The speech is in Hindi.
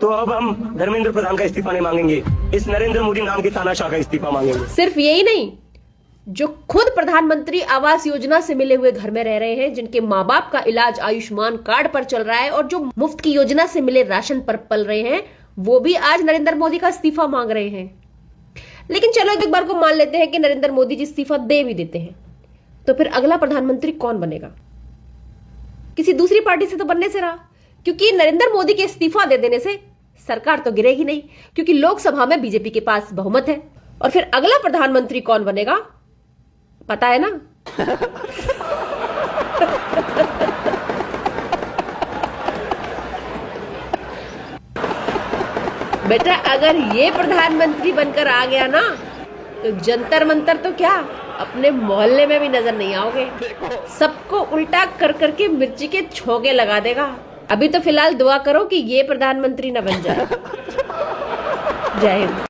तो अब हम धर्मेंद्र प्रधान का इस्तीफा नहीं मांगेंगे, इस नरेंद्र मोदी नाम के तानाशाह का इस्तीफा मांगेंगे। सिर्फ यही नहीं, जो खुद प्रधानमंत्री आवास योजना से मिले हुए घर में रह रहे हैं, जिनके माँ बाप का इलाज आयुष्मान कार्ड पर चल रहा है और जो मुफ्त की योजना से मिले राशन पर पल रहे हैं, वो भी आज नरेंद्र मोदी का इस्तीफा मांग रहे हैं। लेकिन चलो एक बार को मान लेते हैं कि नरेंद्र मोदी जी इस्तीफा दे भी देते हैं, तो फिर अगला प्रधानमंत्री कौन बनेगा? किसी दूसरी पार्टी से तो बनने से रहा, क्योंकि नरेंद्र मोदी के इस्तीफा दे देने से सरकार तो गिरेगी नहीं, क्योंकि लोकसभा में बीजेपी के पास बहुमत है। और फिर अगला प्रधानमंत्री कौन बनेगा पता है ना? बेटा, अगर ये प्रधानमंत्री बनकर आ गया ना, तो जंतर मंतर तो क्या, अपने मोहल्ले में भी नजर नहीं आओगे। सबको उल्टा कर करके मिर्ची के छोके लगा देगा। अभी तो फिलहाल दुआ करो कि ये प्रधानमंत्री न बन जाए। जय हिंद।